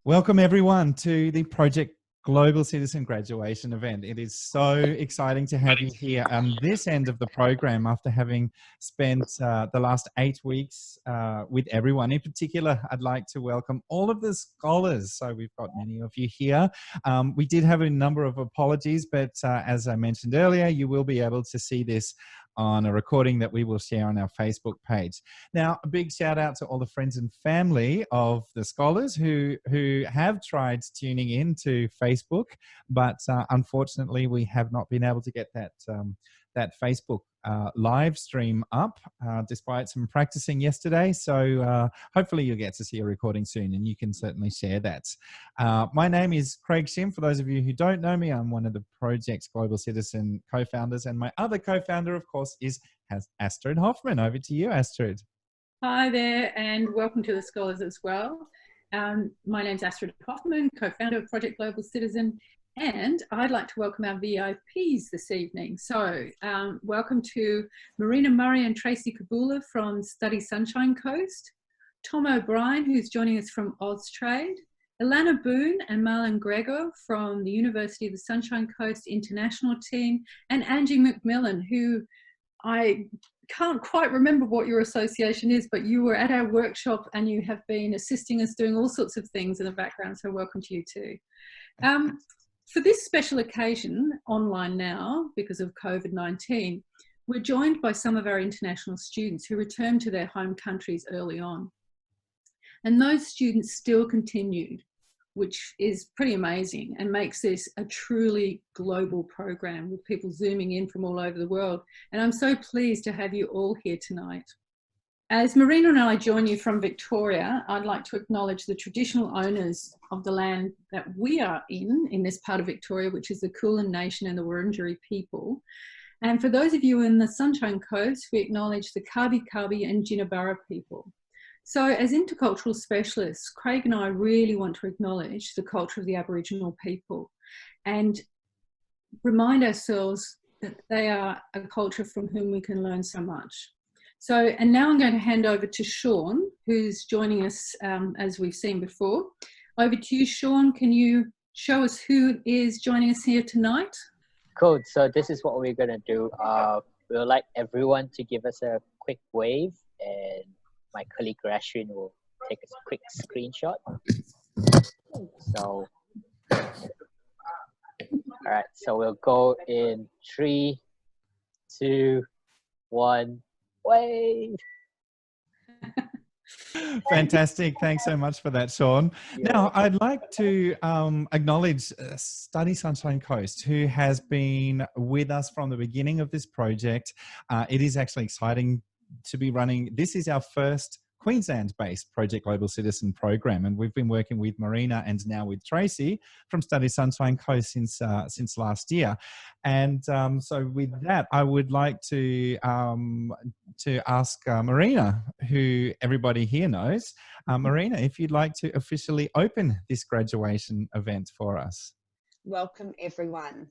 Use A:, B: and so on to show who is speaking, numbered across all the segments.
A: Welcome everyone to the Project Global Citizen Graduation event. It is so exciting to have you here on this end of the program after having spent the last 8 weeks with everyone. In particular, I'd like to welcome all of the scholars. So we've got many of you here. We did have a number of apologies, but as I mentioned earlier, you will be able to see this on a recording that we will share on our Facebook page. Now, a big shout out to all the friends and family of the scholars who have tried tuning in to Facebook, but unfortunately we have not been able to get that that Facebook live stream up despite some practicing yesterday. So hopefully you'll get to see a recording soon and you can certainly share that. My name is Craig Shim. For those of you who don't know me, I'm one of the Project's Global Citizen co-founders, and my other co-founder, of course, is Astrid Hofmann. Over to you, Astrid.
B: Hi there, and welcome to the scholars as well. My name's Astrid Hofmann, co-founder of Project Global Citizen, and I'd like to welcome our VIPs this evening. So welcome to Marina Murray and Tracy Kabula from Study Sunshine Coast, Tom O'Brien, who's joining us from Austrade, Ilana Boone and Marlon Gregor from the University of the Sunshine Coast International Team, and Angie McMillan, who I can't quite remember what your association is, but you were at our workshop and you have been assisting us doing all sorts of things in the background, so welcome to you too. For this special occasion, online now, because of COVID-19, we're joined by some of our international students who returned to their home countries early on. And those students still continued, which is pretty amazing and makes this a truly global program with people zooming in from all over the world. And I'm so pleased to have you all here tonight. As Marina and I join you from Victoria, I'd like to acknowledge the traditional owners of the land that we are in this part of Victoria, which is the Kulin Nation and the Wurundjeri people. And for those of you in the Sunshine Coast, we acknowledge the Kabi Kabi and Jinnabara people. So as intercultural specialists, Craig and I really want to acknowledge the culture of the Aboriginal people and remind ourselves that they are a culture from whom we can learn so much. So, and now I'm going to hand over to Sean, who's joining us as we've seen before. Over to you, Sean. Can you show us who is joining us here tonight?
C: Cool. So this is what we're going to do. We'd like everyone to give us a quick wave, and my colleague Astrid will take a quick screenshot. So, all right. So we'll go in 3, 2, 1. Wave.
A: Fantastic. Thanks so much for that, Sean. Now, I'd like to acknowledge Study Sunshine Coast, who has been with us from the beginning of this project. It is actually exciting to be running. This is our first Queensland-based Project Global Citizen program, and we've been working with Marina and now with Tracy from Study Sunshine Coast since last year. And so with that, I would like to ask Marina, who everybody here knows. Marina, if you'd like to officially open this graduation event for us.
D: Welcome, everyone.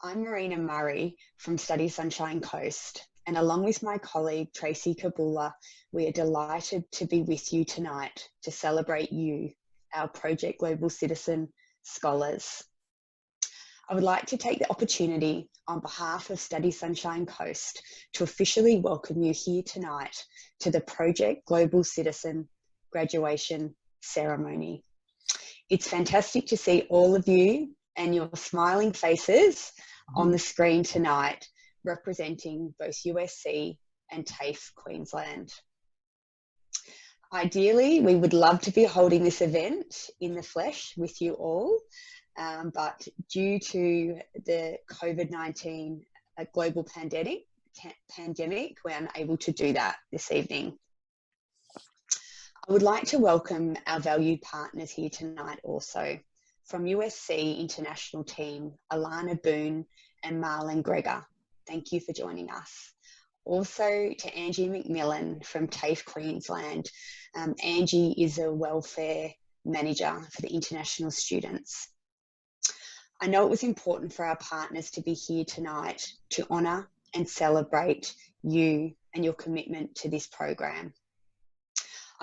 D: I'm Marina Murray from Study Sunshine Coast, and along with my colleague Tracy Kabula, we are delighted to be with you tonight to celebrate you, our Project Global Citizen scholars. I would like to take the opportunity on behalf of Study Sunshine Coast to officially welcome you here tonight to the Project Global Citizen graduation ceremony. It's fantastic to see all of you and your smiling faces on the screen tonight, representing both USC and TAFE Queensland. Ideally, we would love to be holding this event in the flesh with you all, but due to the COVID-19 global pandemic, we're unable to do that this evening. I would like to welcome our valued partners here tonight also. From USC International Team, Ilana Boone and Marlon Gregor. Thank you for joining us. Also to Angie McMillan from TAFE Queensland. Angie is a welfare manager for the international students. I know it was important for our partners to be here tonight to honour and celebrate you and your commitment to this program.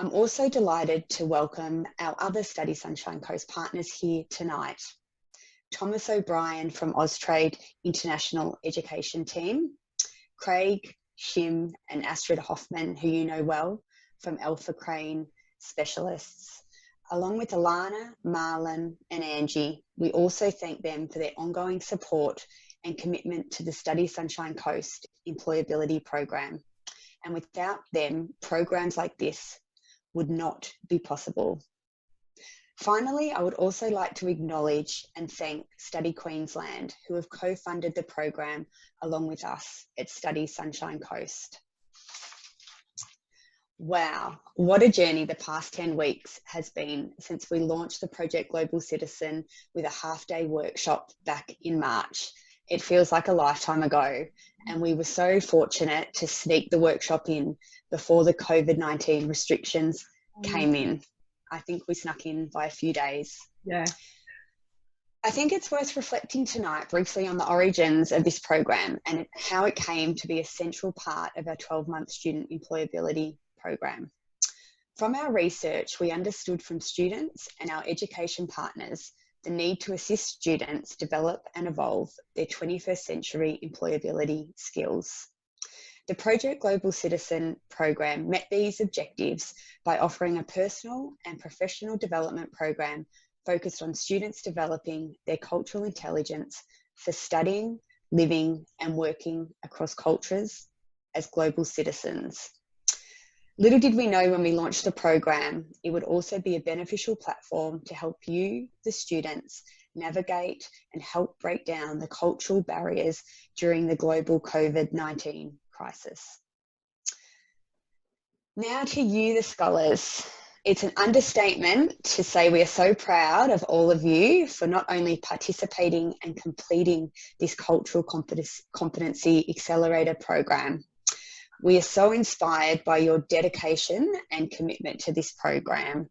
D: I'm also delighted to welcome our other Study Sunshine Coast partners here tonight. Thomas O'Brien from Austrade International Education Team, Craig, Shim and Astrid Hofmann, who you know well from Alpha Crane Specialists, along with Alana, Marlon and Angie. We also thank them for their ongoing support and commitment to the Study Sunshine Coast employability program. And without them, programs like this would not be possible. Finally, I would also like to acknowledge and thank Study Queensland, who have co-funded the program along with us at Study Sunshine Coast. Wow, what a journey the past 10 weeks has been since we launched the Project Global Citizen with a half-day workshop back in March. It feels like a lifetime ago, and we were so fortunate to sneak the workshop in before the COVID-19 restrictions came in. I think we snuck in by a few days.
B: Yeah.
D: I think it's worth reflecting tonight briefly on the origins of this program and how it came to be a central part of our 12-month student employability program. From our research, we understood from students and our education partners the need to assist students develop and evolve their 21st century employability skills. The Project Global Citizen program met these objectives by offering a personal and professional development program focused on students developing their cultural intelligence for studying, living and working across cultures as global citizens. Little did we know when we launched the program, it would also be a beneficial platform to help you, the students, navigate and help break down the cultural barriers during the global COVID-19 crisis. Now to you, the scholars. It's an understatement to say we are so proud of all of you for not only participating and completing this cultural competency accelerator program. We are so inspired by your dedication and commitment to this program,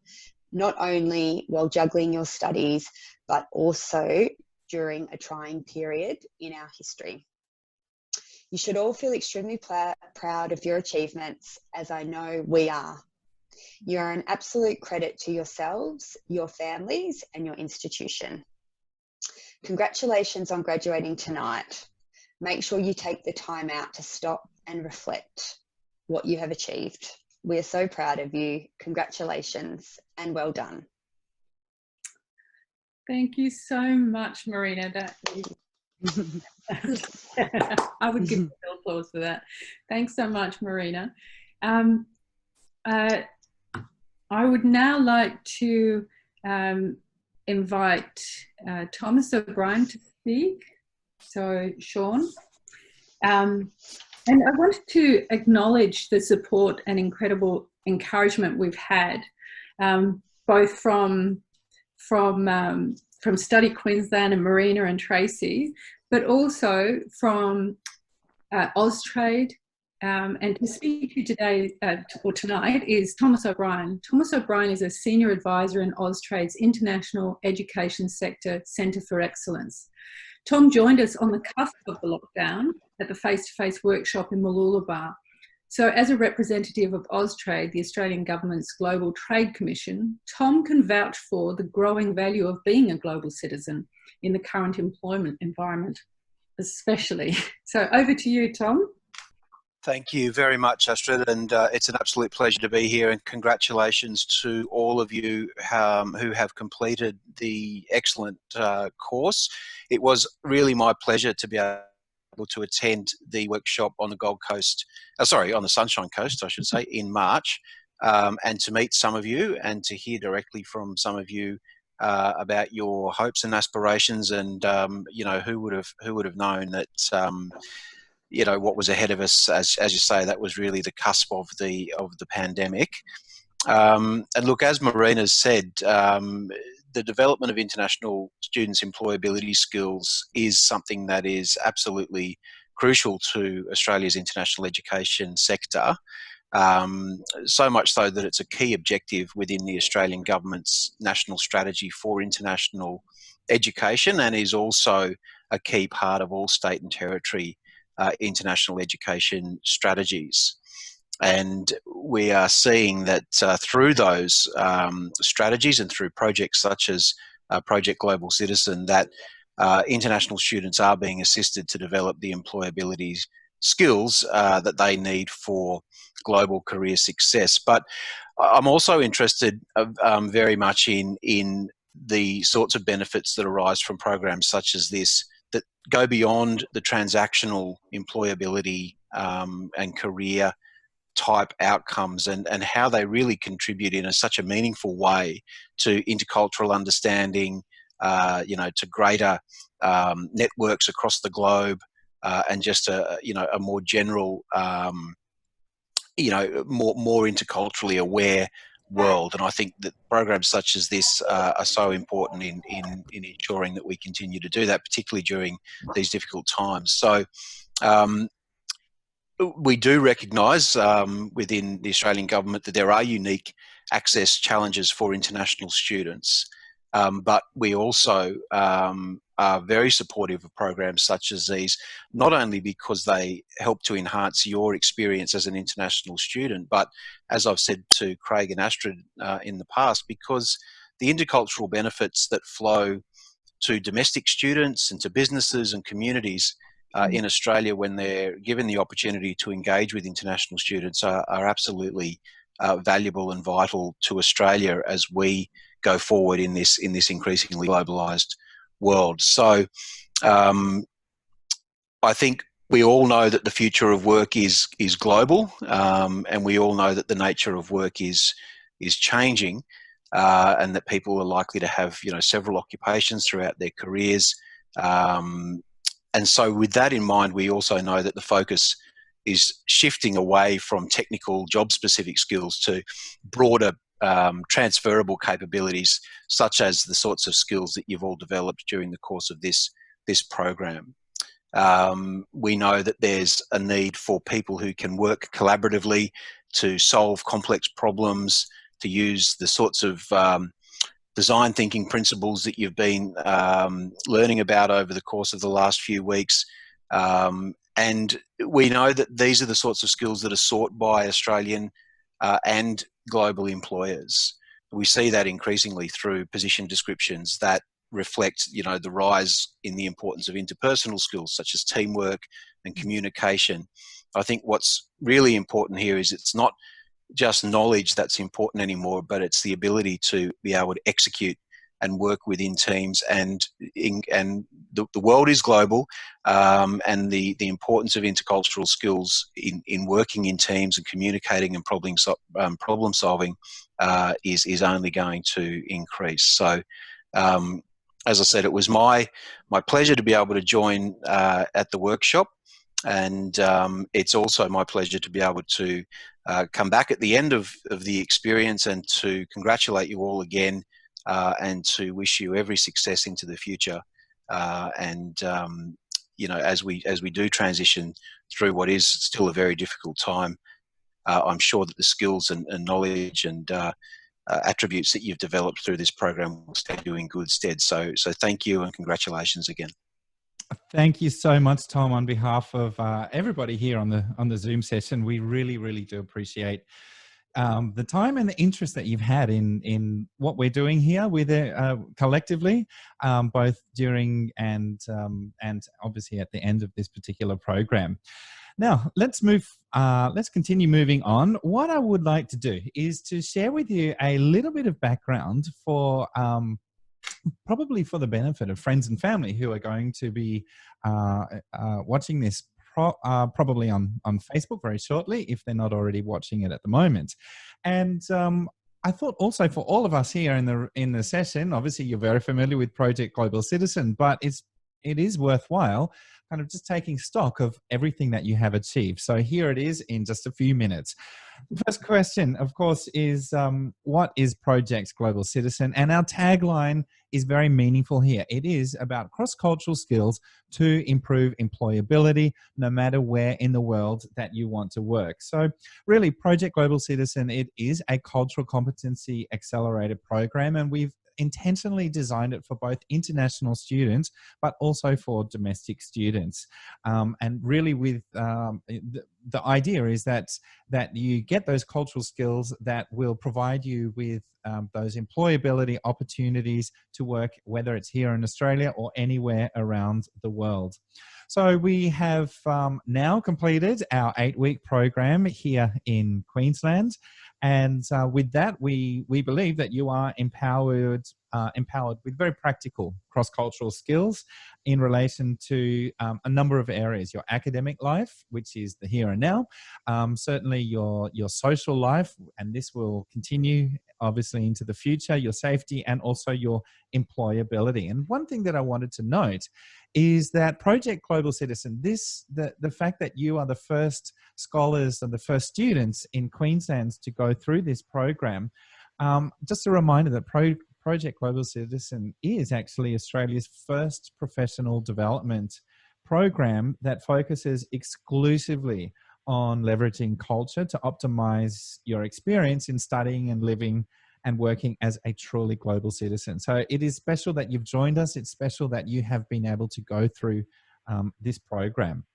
D: not only while juggling your studies, but also during a trying period in our history. You should all feel extremely proud of your achievements, as I know we are. You are an absolute credit to yourselves, your families, and your institution. Congratulations on graduating tonight. Make sure you take the time out to stop and reflect what you have achieved. We are so proud of you. Congratulations and well done.
B: Thank you so much, Marina. I would give you applause for that. Thanks so much, Marina. I would now like to invite Thomas O'Brien to speak. So, Sean. And I wanted to acknowledge the support and incredible encouragement we've had, both from Study Queensland and Marina and Tracy, but also from Austrade. And to speak to you today or tonight is Thomas O'Brien. Thomas O'Brien is a senior advisor in Austrade's International Education Sector Centre for Excellence. Tom joined us on the cusp of the lockdown at the face-to-face workshop in Mooloolaba. So as a representative of Austrade, the Australian Government's Global Trade Commission, Tom can vouch for the growing value of being a global citizen in the current employment environment, especially. So over to you, Tom.
E: Thank you very much, Astrid, and it's an absolute pleasure to be here, and congratulations to all of you who have completed the excellent course. It was really my pleasure to be able to attend the workshop on the Gold Coast, on the Sunshine Coast, I should say, in March, and to meet some of you and to hear directly from some of you about your hopes and aspirations, and you know, who would have known that you know, what was ahead of us, as you say, that was really the cusp of the pandemic. And look, as Marina's said, the development of international students' employability skills is something that is absolutely crucial to Australia's international education sector. So much so that it's a key objective within the Australian Government's national strategy for international education, and is also a key part of all state and territory international education strategies. And we are seeing that through those strategies and through projects such as Project Global Citizen, that international students are being assisted to develop the employability skills that they need for global career success. But I'm also interested very much in the sorts of benefits that arise from programs such as this that go beyond the transactional employability and career type outcomes, and how they really contribute in such a meaningful way to intercultural understanding, to greater networks across the globe, and just a more general, more interculturally aware world. And I think that programs such as this are so important in ensuring that we continue to do that, particularly during these difficult times. So we do recognise within the Australian government that there are unique access challenges for international students, but we also are very supportive of programs such as these, not only because they help to enhance your experience as an international student, but as I've said to Craig and Astrid in the past, because the intercultural benefits that flow to domestic students and to businesses and communities in Australia when they're given the opportunity to engage with international students are absolutely valuable and vital to Australia as we go forward in this increasingly globalised world. So I think we all know that the future of work is global, and we all know that the nature of work is changing, and that people are likely to have several occupations throughout their careers. And so with that in mind, we also know that the focus is shifting away from technical job-specific skills to broader transferable capabilities, such as the sorts of skills that you've all developed during the course of this program. We know that there's a need for people who can work collaboratively to solve complex problems, to use the sorts of design thinking principles that you've been learning about over the course of the last few weeks. And we know that these are the sorts of skills that are sought by Australian and global employers. We see that increasingly through position descriptions that reflect, the rise in the importance of interpersonal skills such as teamwork and communication. I think what's really important here is it's not just knowledge that's important anymore, but it's the ability to be able to execute and work within teams. And the world is global, and the importance of intercultural skills in working in teams and communicating and problem solving is only going to increase. So, as I said, it was my pleasure to be able to join at the workshop, and it's also my pleasure to be able to come back at the end of the experience and to congratulate you all again, and to wish you every success into the future. As we do transition through what is still a very difficult time, I'm sure that the skills and knowledge and attributes that you've developed through this program will stand you in good stead. So thank you and congratulations again.
A: Thank you so much, Tom, on behalf of everybody here on the Zoom session. We really, really do appreciate the time and the interest that you've had in what we're doing here with collectively, both during and obviously at the end of this particular program. Now, let's continue moving on. What I would like to do is to share with you a little bit of background for probably for the benefit of friends and family who are going to be watching this probably on Facebook very shortly, if they're not already watching it at the moment. And I thought also for all of us here in the session, obviously you're very familiar with Project Global Citizen, but it is worthwhile kind of just taking stock of everything that you have achieved. So here it is in just a few minutes. The first question, of course, is what is Project Global Citizen? And our tagline is very meaningful here. It is about cross-cultural skills to improve employability, no matter where in the world that you want to work. So really, Project Global Citizen, it is a cultural competency accelerator program, and we've intentionally designed it for both international students, but also for domestic students. And really with the idea is that you get those cultural skills that will provide you with those employability opportunities to work, whether it's here in Australia or anywhere around the world. So we have now completed our 8-week program here in Queensland. And with that, we believe that you are empowered with very practical cross-cultural skills in relation to a number of areas: your academic life, which is the here and now, certainly your social life, and this will continue obviously into the future, your safety, and also your employability. And one thing that I wanted to note is that Project Global Citizen, the fact that you are the first scholars and the first students in Queensland to go through this program, just a reminder that Project Global Citizen is actually Australia's first professional development program that focuses exclusively on leveraging culture to optimize your experience in studying and living and working as a truly global citizen. So it is special that you've joined us. It's special that you have been able to go through this program.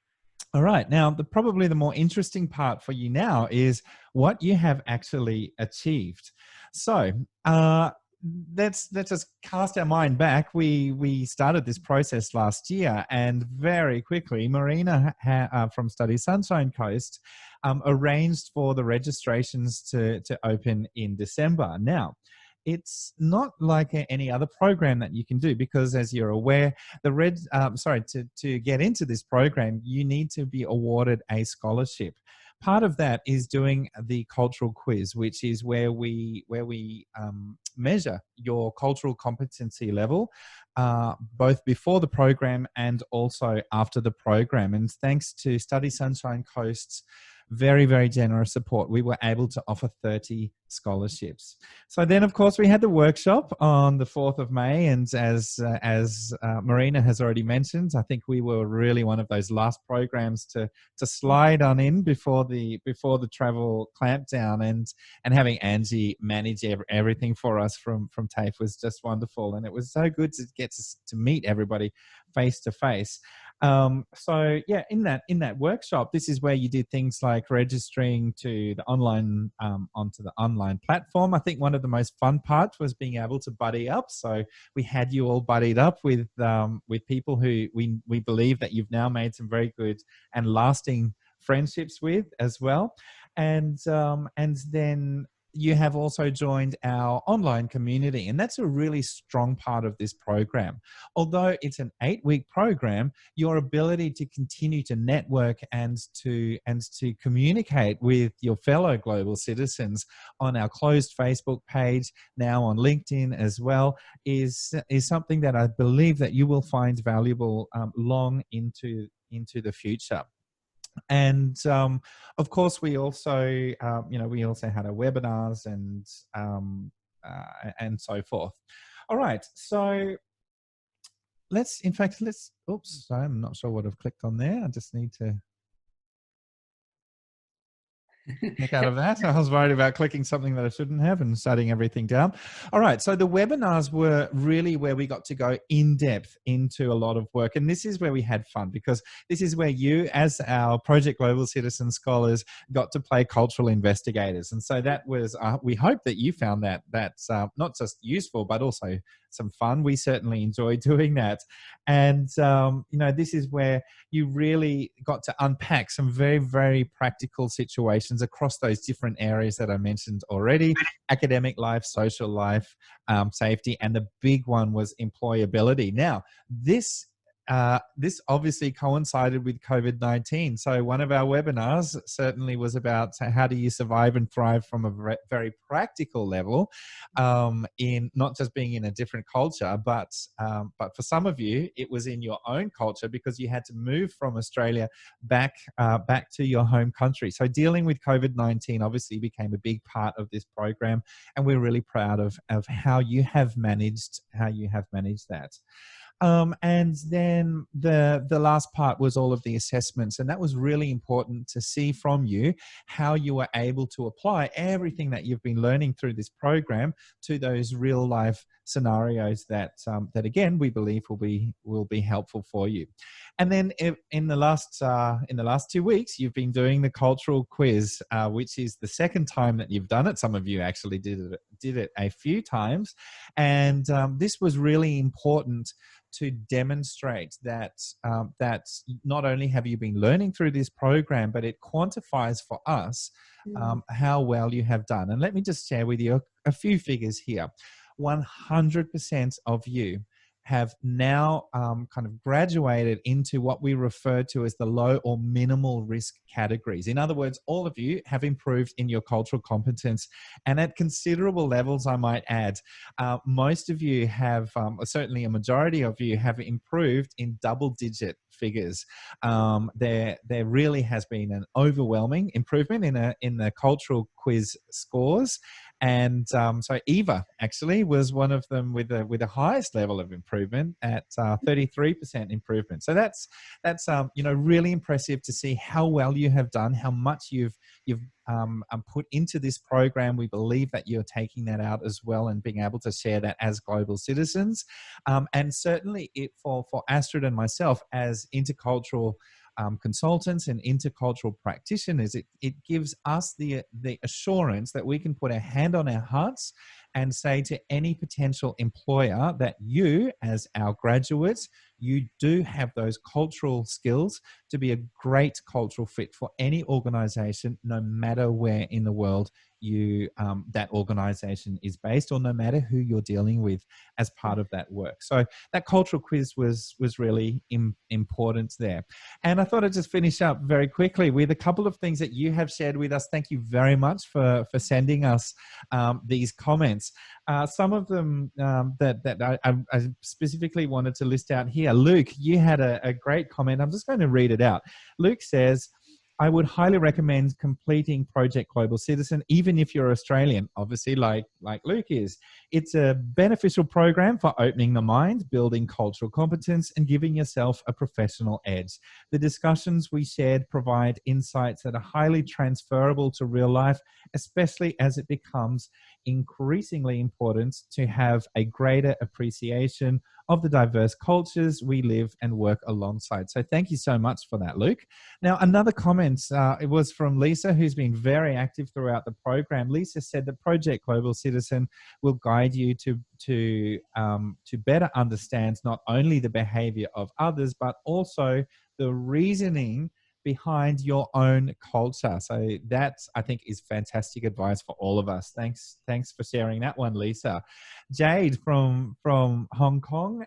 A: All right, now probably the more interesting part for you now is what you have actually achieved. So let's just cast our mind back. We started this process last year, and very quickly Marina from Study Sunshine Coast arranged for the registrations to open in December. Now, it's not like any other program that you can do, because as you're aware, to get into this program, you need to be awarded a scholarship. Part of that is doing the cultural quiz, which is where we measure your cultural competency level, both before the program and also after the program. And thanks to Study Sunshine Coast's very, very generous support, we were able to offer 30 scholarships. So then, of course, we had the workshop on the 4th of May. And as Marina has already mentioned, I think we were really one of those last programs to slide on in before the travel clampdown, and having Angie manage everything for us from TAFE was just wonderful. And it was so good to get to meet everybody face to face. So yeah, in that workshop, this is where you did things like registering to the online onto the online platform. I think one of the most fun parts was being able to buddy up. So we had you all buddied up with people who we believe that you've now made some very good and lasting friendships with as well. And then you have also joined our online community, and that's a really strong part of this program. Although it's an 8-week program, your ability to continue to network and to communicate with your fellow global citizens on our closed Facebook page, now on LinkedIn as well, is something that I believe that you will find valuable long into the future. And of course, we also, had our webinars and so forth. All right, so oops, sorry, I'm not sure what I've clicked on there. I just need to Heck out of that. I was worried about clicking something that I shouldn't have and shutting everything down. All right. So the webinars were really where we got to go in depth into a lot of work. And this is where we had fun, because this is where you, as our Project Global Citizen scholars, got to play cultural investigators. And so that was, we hope that you found that's not just useful, but also some fun. We certainly enjoyed doing that. And, this is where you really got to unpack some very, very practical situations across those different areas that I mentioned already: academic life, social life, safety, and the big one was employability. Now, this obviously coincided with COVID-19. So one of our webinars certainly was about how do you survive and thrive from a very practical level, in not just being in a different culture, but for some of you, it was in your own culture, because you had to move from Australia back to your home country. So dealing with COVID-19 obviously became a big part of this program, and we're really proud of how you have managed that. And then the last part was all of the assessments, and that was really important to see from you how you were able to apply everything that you've been learning through this program to those real life scenarios that that again we believe will be helpful for you. And then in the last 2 weeks, you've been doing the cultural quiz, which is the second time that you've done it. Some of you actually did it a few times, and this was really important to demonstrate that that not only have you been learning through this program, but it quantifies for us how well you have done. And let me just share with you a few figures here. 100% of you have now kind of graduated into what we refer to as the low or minimal risk categories. In other words, all of you have improved in your cultural competence, and at considerable levels, I might add. Most of you have, certainly a majority of you have improved in double-digit figures. There really has been an overwhelming improvement in the cultural quiz scores. And so Eva actually was one of them with the highest level of improvement at 33% improvement. So that's really impressive to see how well you have done, how much you've put into this program. We believe that you're taking that out as well and being able to share that as global citizens. And certainly for Astrid and myself as intercultural consultants and intercultural practitioners, it gives us the assurance that we can put our hand on our hearts and say to any potential employer that you, as our graduates, you do have those cultural skills to be a great cultural fit for any organization, no matter where in the world that organization is based, or no matter who you're dealing with as part of that work. So that cultural quiz was really important there. And I thought I'd just finish up very quickly with a couple of things that you have shared with us. Thank you very much for sending us these comments. Some of them that I specifically wanted to list out here. Luke, you had a great comment. I'm just going to read it out. Luke says, I would highly recommend completing Project Global Citizen, even if you're Australian, obviously like Luke is. It's a beneficial program for opening the mind, building cultural competence, and giving yourself a professional edge. The discussions we shared provide insights that are highly transferable to real life, especially as it becomes increasingly important to have a greater appreciation of the diverse cultures we live and work alongside. So thank you so much for that, Luke. Now, another comment, it was from Lisa, who's been very active throughout the program. Lisa said that Project Global Citizen will guide you to better understand not only the behavior of others, but also the reasoning behind your own culture. So that, I think, is fantastic advice for all of us. Thanks for sharing that one, Lisa. Jade from Hong Kong.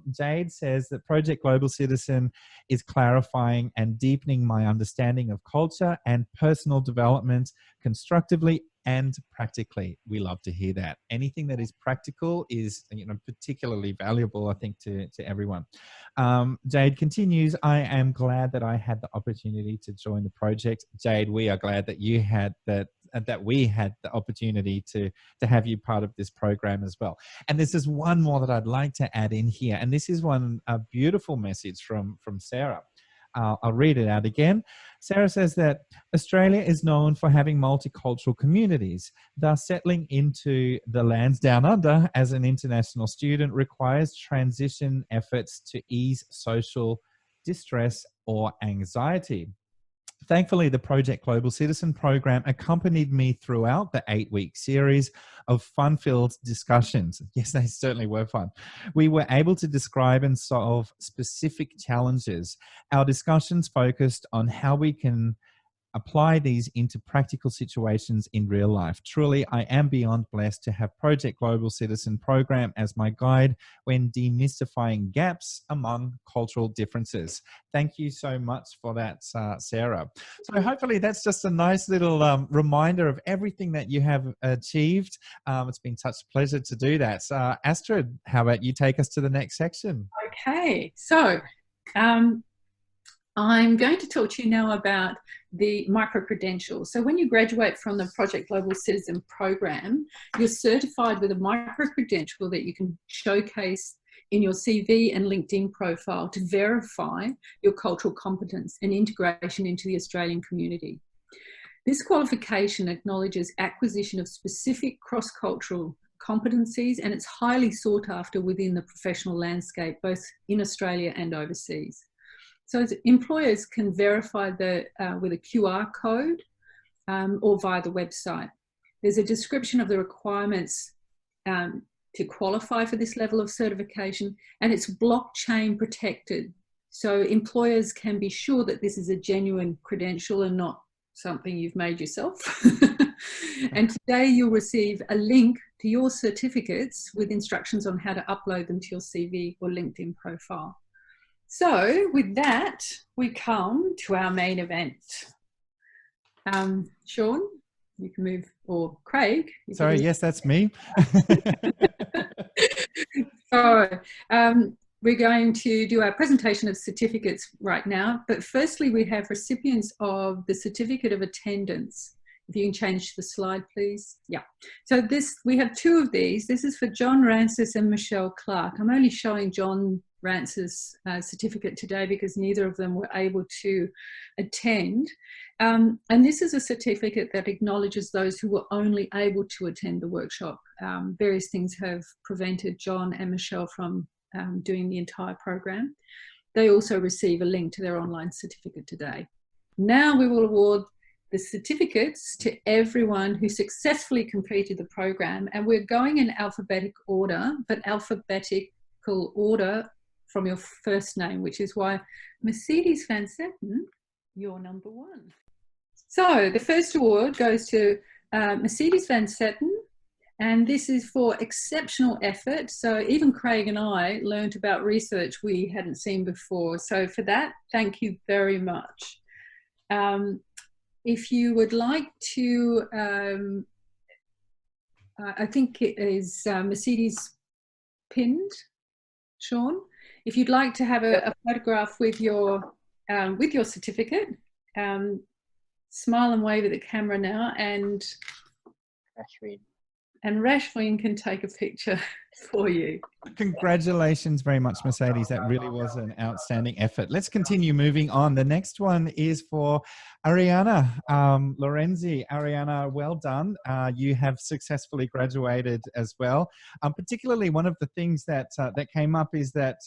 A: Jade says that Project Global Citizen is clarifying and deepening my understanding of culture and personal development constructively and practically. We love to hear that. Anything that is practical is, particularly valuable, I think, to everyone. Jade continues, I am glad that I had the opportunity to join the project. Jade, we are glad that you had that we had the opportunity to have you part of this program as well. And there's just one more that I'd like to add in here. And this is a beautiful message from Sarah. I'll read it out again. Sarah says that Australia is known for having multicultural communities. Thus, settling into the lands down under as an international student requires transition efforts to ease social distress or anxiety. Thankfully, the Project Global Citizen program accompanied me throughout the 8-week series of fun-filled discussions. Yes, they certainly were fun. We were able to describe and solve specific challenges. Our discussions focused on how we can apply these into practical situations in real life. Truly, I am beyond blessed to have Project Global Citizen program as my guide when demystifying gaps among cultural differences. Thank you so much for that, Sarah. So hopefully that's just a nice little reminder of everything that you have achieved. It's been such a pleasure to do that. Astrid, how about you take us to the next section?
B: Okay, so I'm going to talk to you now about the micro-credential. So when you graduate from the Project Global Citizen program, you're certified with a micro-credential that you can showcase in your CV and LinkedIn profile to verify your cultural competence and integration into the Australian community. This qualification acknowledges acquisition of specific cross-cultural competencies, and it's highly sought after within the professional landscape, both in Australia and overseas. So employers can verify with a QR code or via the website. There's a description of the requirements to qualify for this level of certification, and it's blockchain protected. So employers can be sure that this is a genuine credential and not something you've made yourself. And today you'll receive a link to your certificates with instructions on how to upload them to your CV or LinkedIn profile. So with that, we come to our main event. Sean, you can move, or Craig.
A: Sorry, yes, that's me.
B: So we're going to do our presentation of certificates right now, but firstly we have recipients of the Certificate of Attendance. If you can change the slide, please. Yeah. So we have two of these. This is for John Rancis and Michelle Clark. I'm only showing John Rancis' certificate today because neither of them were able to attend. And this is a certificate that acknowledges those who were only able to attend the workshop. Various things have prevented John and Michelle from doing the entire program. They also receive a link to their online certificate today. Now we will award the certificates to everyone who successfully completed the program, and we're going in alphabetical order, but alphabetical order from your first name, which is why Mercedes Van Zetten, you're number one. So the first award goes to Mercedes Van Zetten, and this is for exceptional effort. So even Craig and I learned about research we hadn't seen before. So for that, thank you very much. If you would like to, I think it is Mercedes pinned, Sean. If you'd like to have a photograph with your certificate, smile and wave at the camera now, and Rashwin can take a picture for you.
A: Congratulations very much, Mercedes. That really was an outstanding effort. Let's continue moving on. The next one is for Ariana Lorenzi. Ariana, well done. You have successfully graduated as well. Particularly one of the things that that came up is that,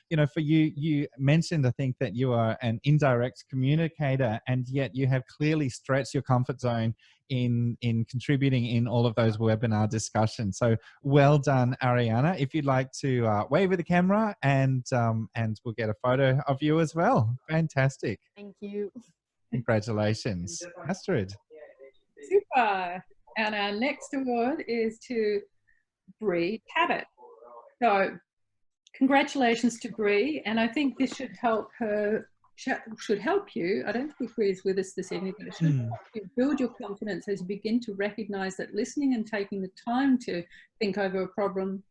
A: you know, for you, you mentioned, I think, that you are an indirect communicator, and yet you have clearly stretched your comfort zone in contributing in all of those webinar discussions. So well done, Ariana. If you'd like to wave at the camera, and we'll get a photo of you as well. Fantastic.
F: Thank you.
A: Congratulations. Astrid.
B: Super. And our next award is to Bree Cabot. So congratulations to Bree, and I think this should help her, should help you. I don't think Bree is with us this evening, but it should help you build your confidence as you begin to recognize that listening and taking the time to think over a problem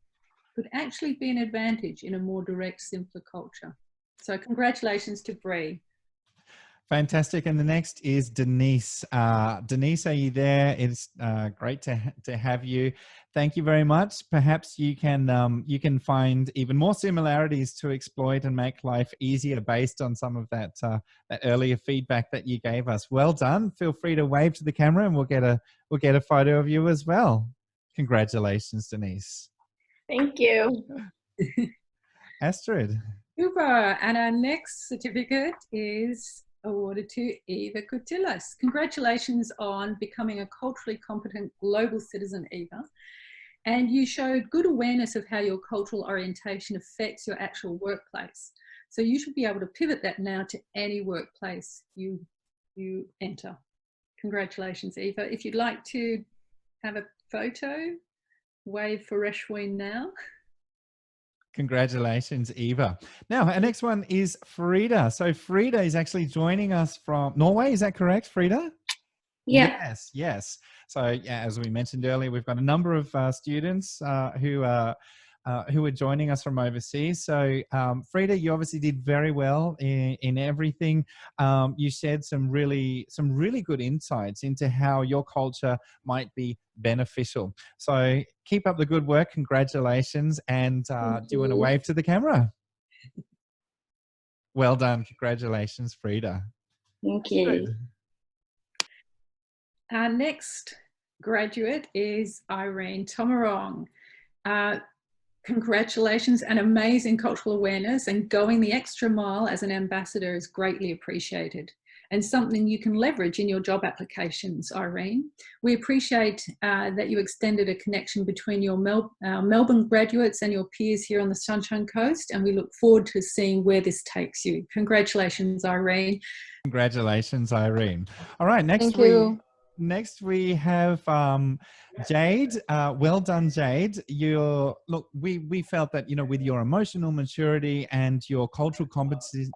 B: could actually be an advantage in a more direct, simpler culture. So congratulations to Bree.
A: Fantastic. And the next is Denise. Denise, are you there? It's great to have you. Thank you very much. Perhaps you can find even more similarities to exploit and make life easier based on some of that that earlier feedback that you gave us. Well done. Feel free to wave to the camera, and we'll get a photo of you as well. Congratulations, Denise.
F: Thank you.
A: Astrid.
B: Super. And our next certificate is awarded to Eva Coutillas. Congratulations on becoming a culturally competent global citizen, Eva. And you showed good awareness of how your cultural orientation affects your actual workplace. So you should be able to pivot that now to any workplace you enter. Congratulations, Eva. If you'd like to have a photo, wave for Reshwin now. Congratulations, Eva. Now, our next one is Frida. So Frida is actually joining us from Norway. Is that correct, Frida?
F: Yeah.
A: Yes. So, yeah, as we mentioned earlier, we've got a number of students who are joining us from overseas. So, Frida, you obviously did very well in everything. You shared some really good insights into how your culture might be beneficial. So, keep up the good work. Congratulations. And do you want to wave to the camera? Well done. Congratulations, Frida.
F: Thank you.
A: Good.
B: Our next graduate is Irene Tomarong. Congratulations and amazing cultural awareness, and going the extra mile as an ambassador is greatly appreciated and something you can leverage in your job applications, Irene. We appreciate that you extended a connection between your Melbourne graduates and your peers here on the Sunshine Coast, and we look forward to seeing where this takes you. Congratulations, Irene.
A: Congratulations, Irene. All right, next we have Jade. Well done, Jade. Look, we felt that, you know, with your emotional maturity and your cultural competency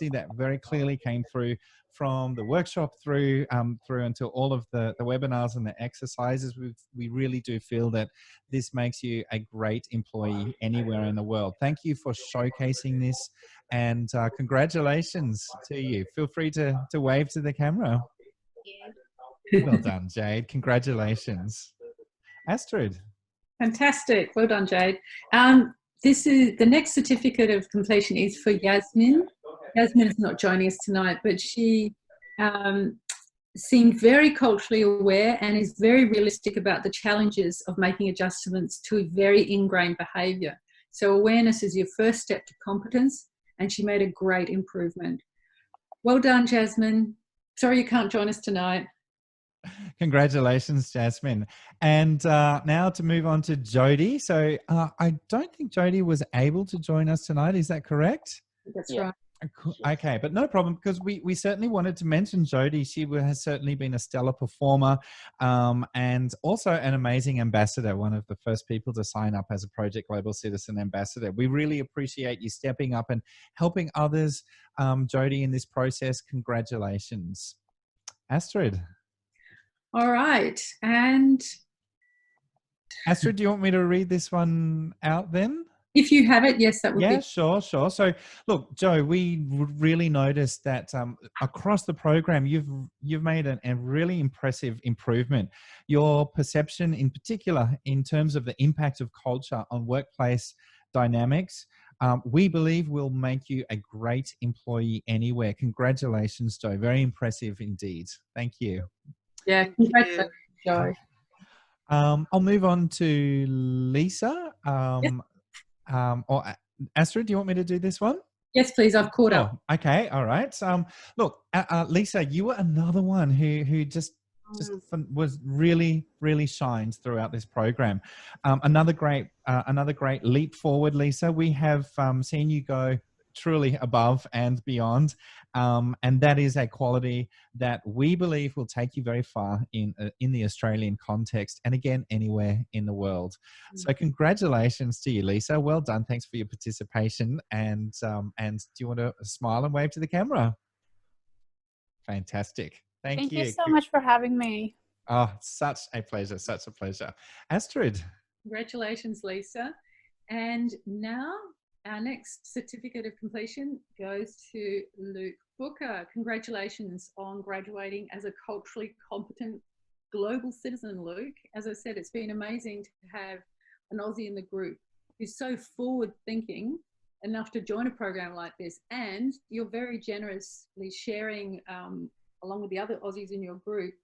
A: that very clearly came through from the workshop through until all of the webinars and the exercises, we really do feel that this makes you a great employee anywhere in the world. Thank you for showcasing this, and congratulations to you. Feel free to wave to the camera. Well done, Jade. Congratulations. Astrid.
B: Fantastic. Well done, Jade. This is the next certificate of completion is for Yasmin. Yasmin is not joining us tonight, but she seemed very culturally aware and is very realistic about the challenges of making adjustments to a very ingrained behaviour. So awareness is your first step to competence, and she made a great improvement. Well done, Jasmine. Sorry you can't join us tonight.
A: Congratulations, Jasmine. And now to move on to Jody. So I don't think Jody was able to join us tonight. Is that correct?
B: That's right.
A: Okay, but no problem, because we certainly wanted to mention Jody. She has certainly been a stellar performer and also an amazing ambassador, one of the first people to sign up as a Project Global Citizen Ambassador. We really appreciate you stepping up and helping others, Jody, in this process. Congratulations. Astrid.
B: All right. And
A: Astrid, do you want me to read this one out then?
B: If you have it, yes, that would be.
A: Yeah, sure. So, look, Joe, we really noticed that across the program, you've made a really impressive improvement. Your perception, in particular, in terms of the impact of culture on workplace dynamics, we believe will make you a great employee anywhere. Congratulations, Joe. Very impressive indeed. Thank you.
B: Yeah, congratulations, Joe.
A: I'll move on to Lisa.
B: Yep.
A: Or Astrid, do you want me to do this one?
B: Yes, please. I've caught up.
A: Okay, all right. Look, Lisa, you were another one who just was really shined throughout this program. Another great leap forward, Lisa. We have seen you go truly above and beyond, and that is a quality that we believe will take you very far in the Australian context, and again anywhere in the world. So congratulations to you, Lisa. Well done. Thanks for your participation. And do you want to smile and wave to the camera? Fantastic. Thank you
G: so much for having me.
A: Oh, such a pleasure. Such a pleasure. Astrid.
B: Congratulations, Lisa. And now our next certificate of completion goes to Luke Booker. Congratulations on graduating as a culturally competent global citizen, Luke. As I said, it's been amazing to have an Aussie in the group who's so forward thinking enough to join a program like this. And you're very generously sharing, along with the other Aussies in your group,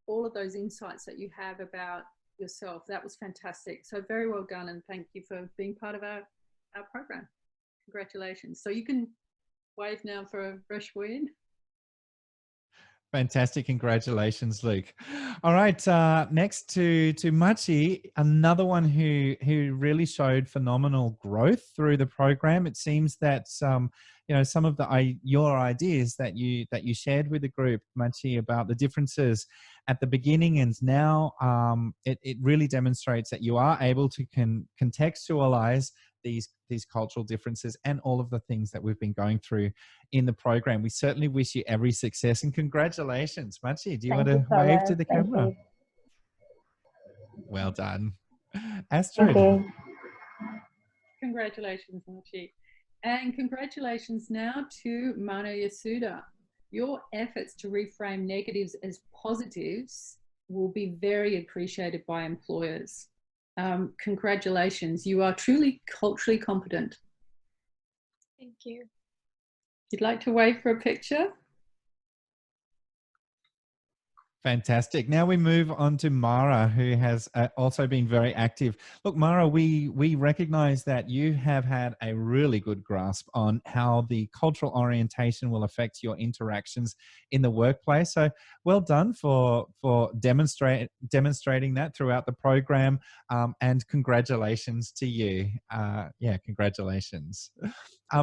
B: all of those insights that you have about yourself. That was fantastic. So very well done, and thank you for being part of our program. Congratulations. So you can wave now for a fresh win.
A: Fantastic. Congratulations, Luke. All right. Next to Machi, another one who really showed phenomenal growth through the program. It seems that some of your ideas that you shared with the group, Machi, about the differences at the beginning and now, it really demonstrates that you are able to contextualize these cultural differences and all of the things that we've been going through in the program. We certainly wish you every success and congratulations. Machi, do you want to wave to the camera? Well done. Astrid.
B: Congratulations, Machi. And congratulations now to Mano Yasuda. Your efforts to reframe negatives as positives will be very appreciated by employers. Congratulations, you are truly culturally competent.
G: Thank you.
B: You'd like to wave for a picture?
A: Fantastic. Now we move on to Mara, who has also been very active. Look, Mara, we recognize that you have had a really good grasp on how the cultural orientation will affect your interactions in the workplace. So well done for demonstrating that throughout the program, and congratulations to you. Yeah, congratulations.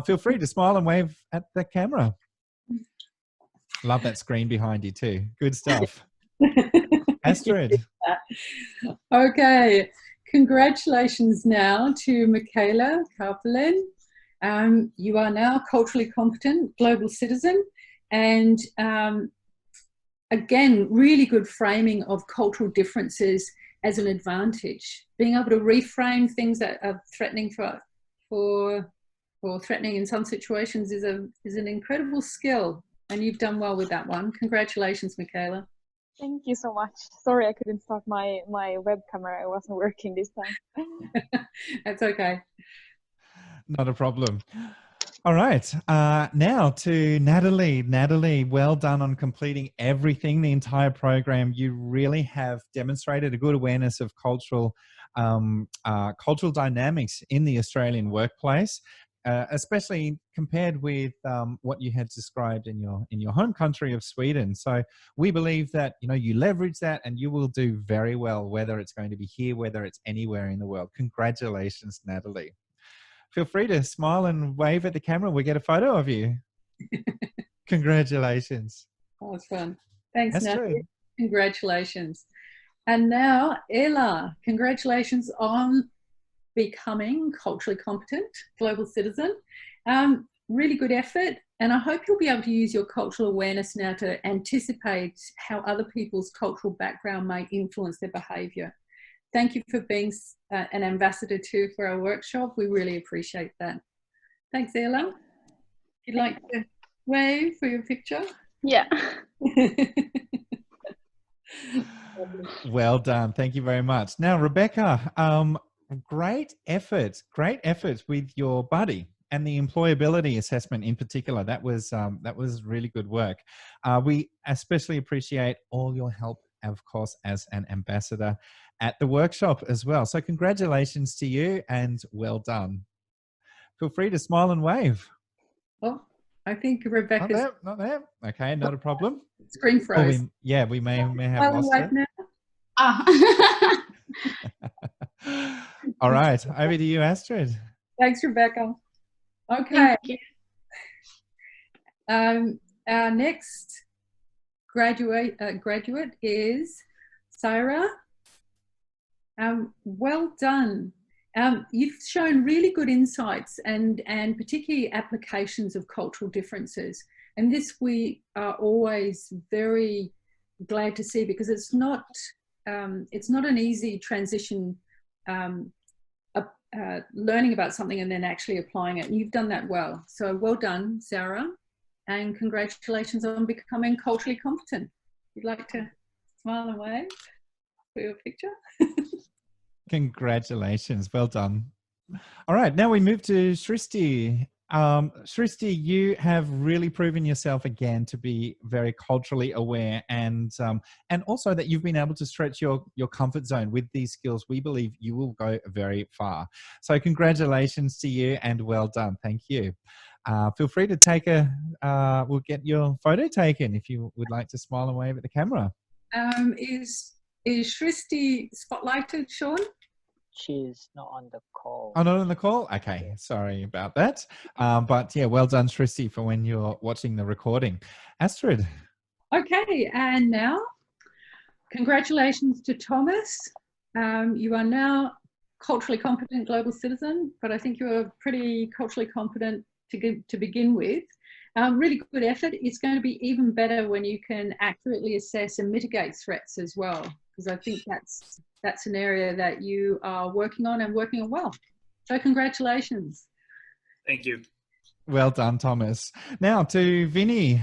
A: Feel free to smile and wave at the camera. Love that screen behind you too. Good stuff. Astrid.
B: Okay, congratulations now to Michaela Karpelin. You are now culturally competent global citizen, and again, really good framing of cultural differences as an advantage. Being able to reframe things that are threatening or threatening in some situations is an incredible skill, and you've done well with that one. Congratulations, Michaela.
G: Thank you so much. Sorry I couldn't start my web camera. It wasn't working this time.
B: That's okay.
A: Not a problem. All right. Now to Natalie. Natalie, well done on completing everything, the entire program. You really have demonstrated a good awareness of cultural dynamics in the Australian workplace. Especially compared with what you had described in your home country of Sweden. So we believe that you leverage that and you will do very well, whether it's going to be here, whether it's anywhere in the world. Congratulations, Natalie. Feel free to smile and wave at the camera. We'll get a photo of you. Congratulations.
B: That was fun. Thanks,
A: Astrid.
B: Natalie. Congratulations. And now, Ella, congratulations on becoming culturally competent global citizen. Really good effort, and I hope you'll be able to use your cultural awareness now to anticipate how other people's cultural background may influence their behaviour. Thank you for being an ambassador too for our workshop. We really appreciate that. Thanks, Ella. You'd like to wave for your picture?
G: Yeah.
A: Well done. Thank you very much. Now, Rebecca, great effort with your buddy and the employability assessment in particular. That was really good work. We especially appreciate all your help, of course, as an ambassador at the workshop as well. So congratulations to you and well done. Feel free to smile and wave.
B: Oh, I think Rebecca's
A: not there. Okay, not a problem.
B: Screen froze.
A: We may have lost it.
B: Now.
A: All right, over to you, Astrid.
B: Thanks, Rebecca. Okay.
F: Thank you.
B: Our next graduate is Sarah. Well done. You've shown really good insights and particularly applications of cultural differences. And this we are always very glad to see, because it's not an easy transition, learning about something and then actually applying it. And you've done that well. So well done, Sarah. And congratulations on becoming culturally competent. You'd like to smile and wave for your picture?
A: Congratulations. Well done. All right. Now we move to Shristi. Shristi, you have really proven yourself again to be very culturally aware, and also that you've been able to stretch your comfort zone with these skills. We believe you will go very far. So congratulations to you and well done. Thank you. Feel free to take we'll get your photo taken if you would like to smile and wave at the camera.
B: Is Shristi spotlighted, Sean?
C: She's not on the call.
A: Oh, not on the call? Okay, sorry about that. But yeah, well done, Shristi, for when you're watching the recording. Astrid.
B: Okay, and now, congratulations to Thomas. You are now culturally competent global citizen, but I think you're pretty culturally competent to begin with. Really good effort. It's going to be even better when you can accurately assess and mitigate threats as well, because I think that's an area that you are working on and working on well. So congratulations.
H: Thank you.
A: Well done, Thomas. Now to Vinny.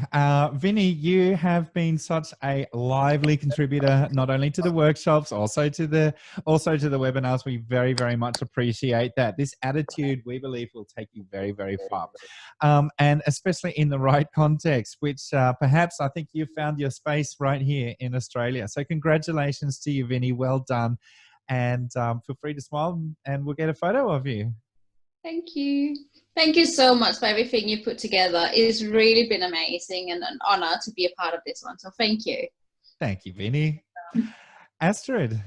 A: Vinny, you have been such a lively contributor, not only to the workshops, also to the webinars. We very, very much appreciate that. This attitude, we believe, will take you very, very far, and especially in the right context, which perhaps I think you found your space right here in Australia. So congratulations to you, Vinny. Well done, and feel free to smile, and we'll get a photo of you.
F: Thank you. Thank you so much for everything you put together. It's really been amazing and an honor to be a part of this one. So thank you.
A: Thank you, Vinny. Astrid.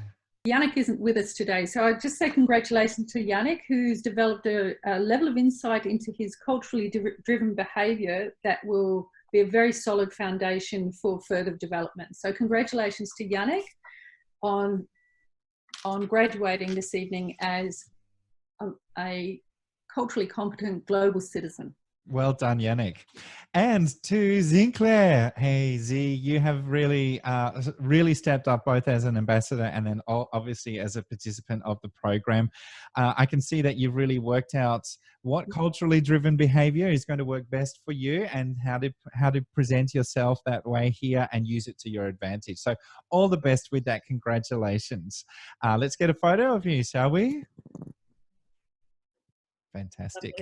B: Yannick isn't with us today, so I'd just say congratulations to Yannick, who's developed a level of insight into his culturally driven behaviour that will be a very solid foundation for further development. So congratulations to Yannick on graduating this evening as a culturally competent global citizen.
A: Well done, Yannick. And to Zinclair. Hey, Z, you have really, really stepped up both as an ambassador and then obviously as a participant of the program. I can see that you've really worked out what culturally driven behavior is going to work best for you and how to present yourself that way here and use it to your advantage. So all the best with that. Congratulations. Let's get a photo of you, shall we? Fantastic.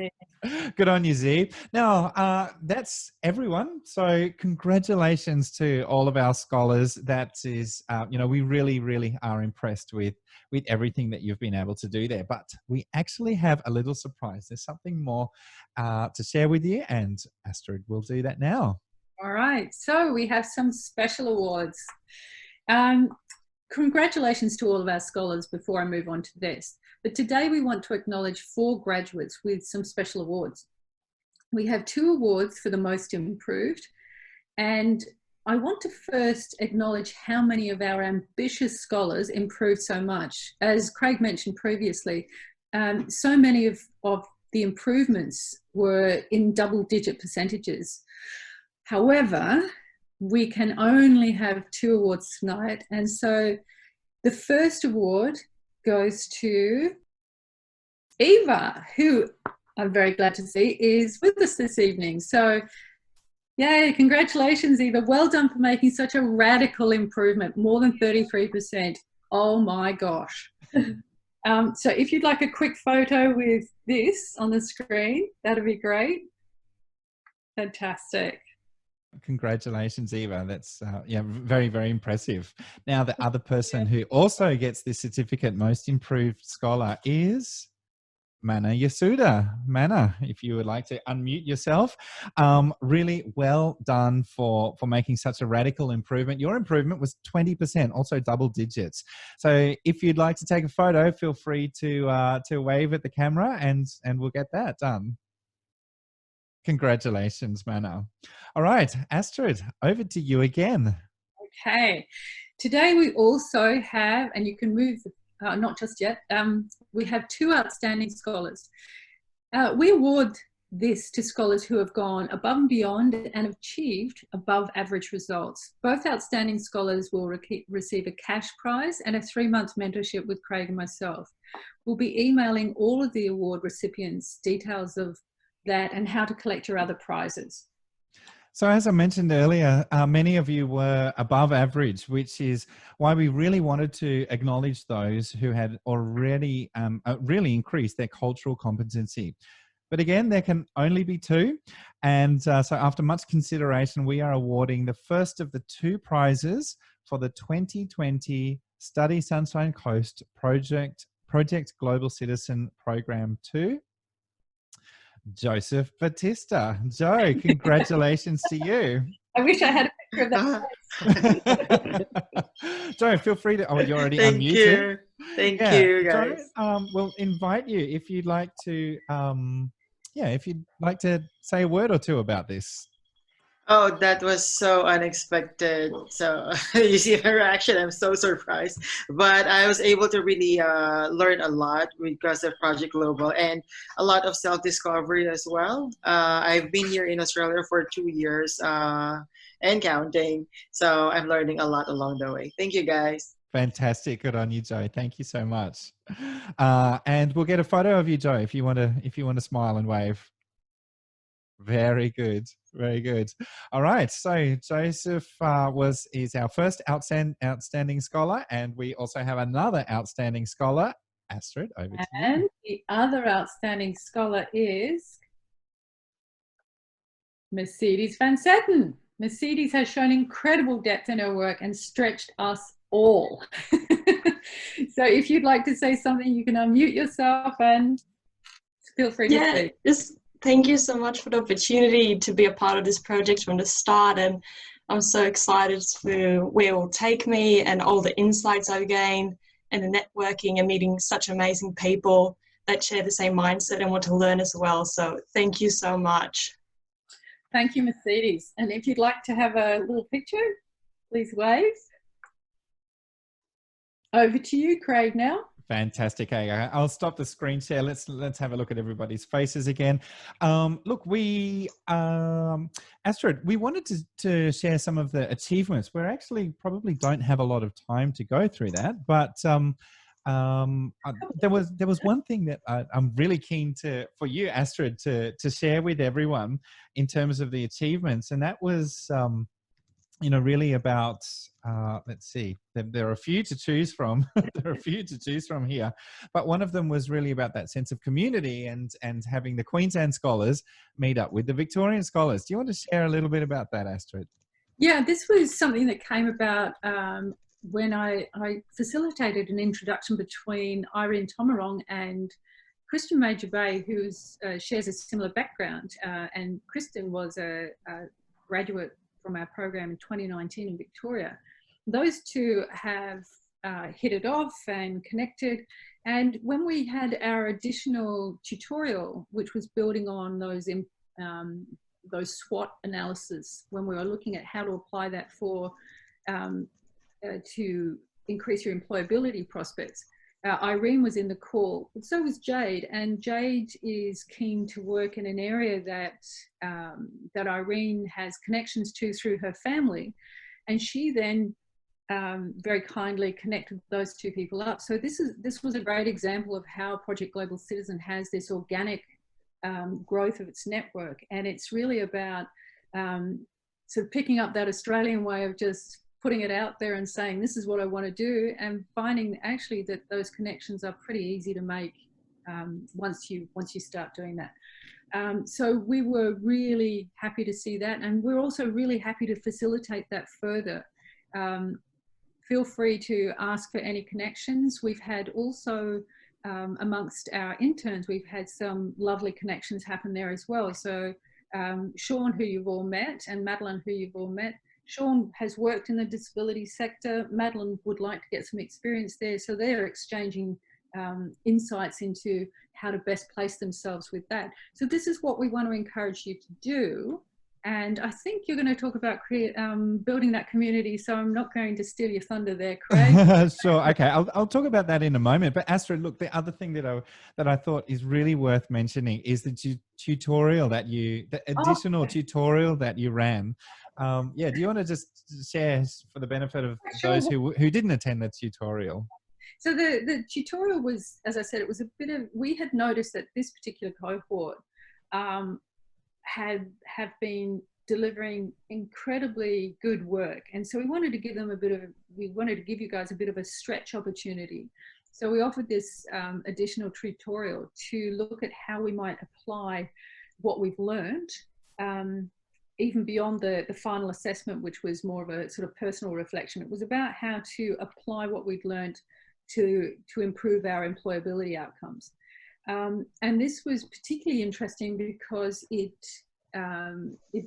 A: Good on you, Z. Now, that's everyone. So congratulations to all of our scholars. That is, we really, really are impressed with everything that you've been able to do there. But we actually have a little surprise. There's something more to share with you, and Astrid will do that now.
B: All right. So we have some special awards. Congratulations to all of our scholars before I move on to this. But today we want to acknowledge 4 graduates with some special awards. We have 2 awards for the most improved, and I want to first acknowledge how many of our ambitious scholars improved so much. As Craig mentioned previously, so many of the improvements were in double-digit percentages. However, we can only have 2 awards tonight, and so the first award goes to Eva, who I'm very glad to see is with us this evening. So yay, congratulations, Eva. Well done for making such a radical improvement, more than 33%. Oh my gosh. So if you'd like a quick photo with this on the screen, that'd be great. Fantastic.
A: Congratulations, Eva. That's very, very impressive. Now, the other person who also gets this certificate, Most Improved Scholar, is Mana Yasuda. Mana, if you would like to unmute yourself. Really well done for making such a radical improvement. Your improvement was 20%, also double digits. So if you'd like to take a photo, feel free to wave at the camera and we'll get that done. Congratulations, Mana. All right, Astrid, over to you again.
B: Okay. Today we also have, and you can move, not just yet, we have 2 outstanding scholars. We award this to scholars who have gone above and beyond and achieved above average results. Both outstanding scholars will receive a cash prize and a 3-month mentorship with Craig and myself. We'll be emailing all of the award recipients details of that and how to collect your other prizes.
A: So as I mentioned earlier, many of you were above average, which is why we really wanted to acknowledge those who had already really increased their cultural competency. But again, there can only be 2. And so after much consideration, we are awarding the first of the 2 prizes for the 2020 Study Sunshine Coast Project Global Citizen Program 2. Joseph Batista. Joe, congratulations to you.
B: I wish I had a picture of that.
A: Joe, feel free to, you're already
H: Thank
A: unmuted.
H: Thank you, guys.
A: Joe, we'll invite you if you'd like to, say a word or 2 about this.
H: Oh, that was so unexpected. So you see her reaction, I'm so surprised. But I was able to really learn a lot because of Project Global and a lot of self-discovery as well. I've been here in Australia for 2 years and counting. So I'm learning a lot along the way. Thank you, guys.
A: Fantastic. Good on you, Joe. Thank you so much. And we'll get a photo of you, Joe, if you want to smile and wave. Very good. Very good. All right. So Joseph is our first outstanding scholar, and we also have another outstanding scholar. Astrid, over to you.
B: And the other outstanding scholar is Mercedes van Zetten. Mercedes has shown incredible depth in her work and stretched us all. So if you'd like to say something, you can unmute yourself and feel free to speak.
I: Just thank you so much for the opportunity to be a part of this project from the start, and I'm so excited for where it will take me and all the insights I've gained and the networking and meeting such amazing people that share the same mindset and want to learn as well. So thank you so much.
B: Thank you, Mercedes. And if you'd like to have a little picture, please wave. Over to you, Craig, now.
A: Fantastic. Okay, I'll stop the screen share. Let's have a look at everybody's faces again. Look, Astrid, we wanted to share some of the achievements. We actually probably don't have a lot of time to go through that, but there was one thing that I'm really keen for you, Astrid, to share with everyone in terms of the achievements, and that was really about, let's see, there are a few to choose from. There are a few to choose from here, but one of them was really about that sense of community and having the Queensland scholars meet up with the Victorian scholars. Do you want to share a little bit about that, Astrid?
B: Yeah, this was something that came about when I facilitated an introduction between Irene Tomarong and Kristen Major Bay, who shares a similar background, and Kristen was a graduate from our program in 2019 in Victoria. Those two have hit it off and connected. And when we had our additional tutorial, which was building on those SWOT analysis, when we were looking at how to apply that to increase your employability prospects, Irene was in the call, but so was Jade, and Jade is keen to work in an area that Irene has connections to through her family, and she then very kindly connected those two people up. So this was a great example of how Project Global Citizen has this organic growth of its network, and it's really about sort of picking up that Australian way of just putting it out there and saying, this is what I want to do, and finding actually that those connections are pretty easy to make once you start doing that. So we were really happy to see that, and we're also really happy to facilitate that further. Feel free to ask for any connections. We've had also, amongst our interns, we've had some lovely connections happen there as well. So Sean, who you've all met, and Madeline, who you've all met. Sean has worked in the disability sector. Madeline would like to get some experience there. So they're exchanging insights into how to best place themselves with that. So this is what we want to encourage you to do. And I think you're going to talk about building that community. So I'm not going to steal your thunder there, Craig.
A: Sure. Okay. I'll talk about that in a moment. But Astrid, look, the other thing that I thought is really worth mentioning is the tutorial the additional tutorial that you ran. Yeah. Do you want to just share for the benefit of those who didn't attend the tutorial?
B: So the tutorial was, as I said, it was a bit of, we had noticed that this particular cohort have been delivering incredibly good work, and so we wanted to give them give you guys a bit of a stretch opportunity. So we offered this additional tutorial to look at how we might apply what we've learned, even beyond the final assessment, which was more of a sort of personal reflection. It was about how to apply what we'd learned to improve our employability outcomes. And this was particularly interesting because it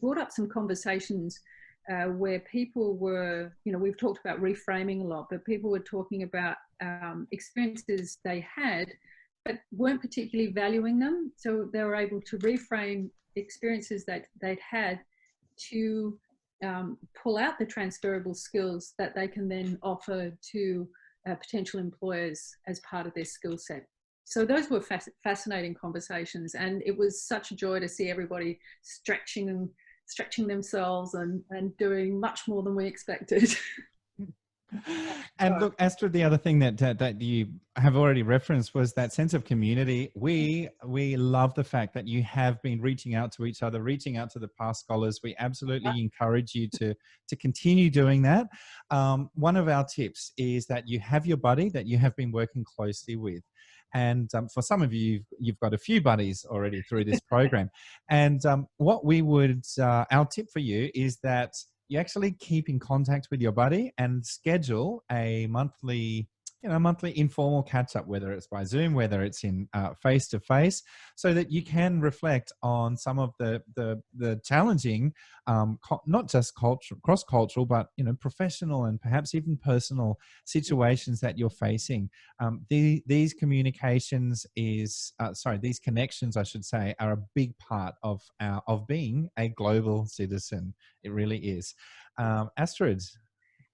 B: brought up some conversations where people were, we've talked about reframing a lot, but people were talking about experiences they had, but weren't particularly valuing them. So they were able to reframe experiences that they'd had to pull out the transferable skills that they can then offer to potential employers as part of their skill set. So those were fascinating conversations, and it was such a joy to see everybody stretching themselves and doing much more than we expected.
A: And look, Astrid, the other thing that you have already referenced was that sense of community. We love the fact that you have been reaching out to each other, reaching out to the past scholars. We absolutely encourage you to continue doing that. One of our tips is that you have your buddy that you have been working closely with. And for some of you, you've got a few buddies already through this program. And what we would, our tip for you is that you actually keep in contact with your buddy and schedule a monthly informal catch up, whether it's by Zoom, whether it's in face to face, so that you can reflect on some of the challenging, not just cross cultural, but professional and perhaps even personal situations that you're facing. These communications these connections, I should say, are a big part of being a global citizen. It really is. Astrid.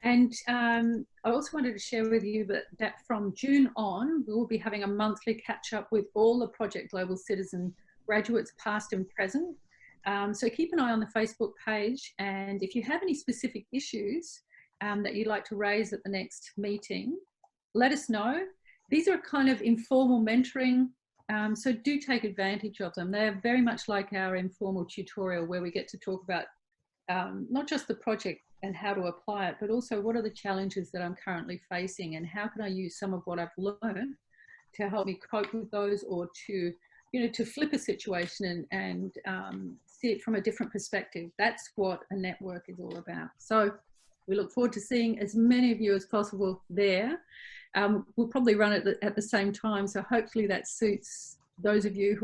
B: And I also wanted to share with you that from June on, we will be having a monthly catch up with all the Project Global Citizen graduates, past and present. So keep an eye on the Facebook page. And if you have any specific issues that you'd like to raise at the next meeting, let us know. These are kind of informal mentoring. So do take advantage of them. They're very much like our informal tutorial where we get to talk about not just the project and how to apply it, but also what are the challenges that I'm currently facing and how can I use some of what I've learned to help me cope with those, or to, to flip a situation and see it from a different perspective. That's what a network is all about. So we look forward to seeing as many of you as possible there. We'll probably run it at the same time, so hopefully that suits those of you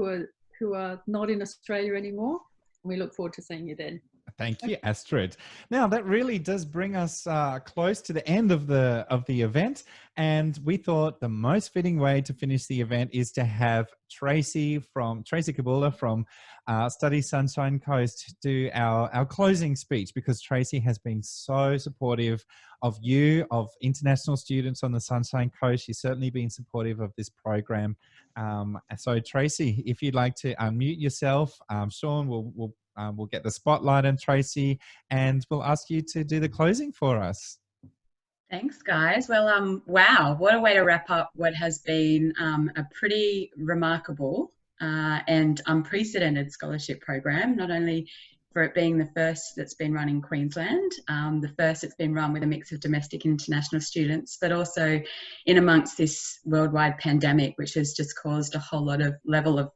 B: who are not in Australia anymore. We look forward to seeing you then.
A: Thank you, Astrid. Now that really does bring us close to the end of the event, and we thought the most fitting way to finish the event is to have Tracy Kabula from Study Sunshine Coast do our closing speech, because Tracy has been so supportive of you, of international students on the Sunshine Coast. She's certainly been supportive of this program. So Tracy, if you'd like to unmute yourself, Sean we'll get the spotlight on Tracy and we'll ask you to do the closing for us.
J: Thanks, guys. Well, wow, what a way to wrap up what has been a pretty remarkable and unprecedented scholarship program, not only for it being the first that's been run in Queensland, the first that's been run with a mix of domestic and international students, but also in amongst this worldwide pandemic, which has just caused a whole lot of level of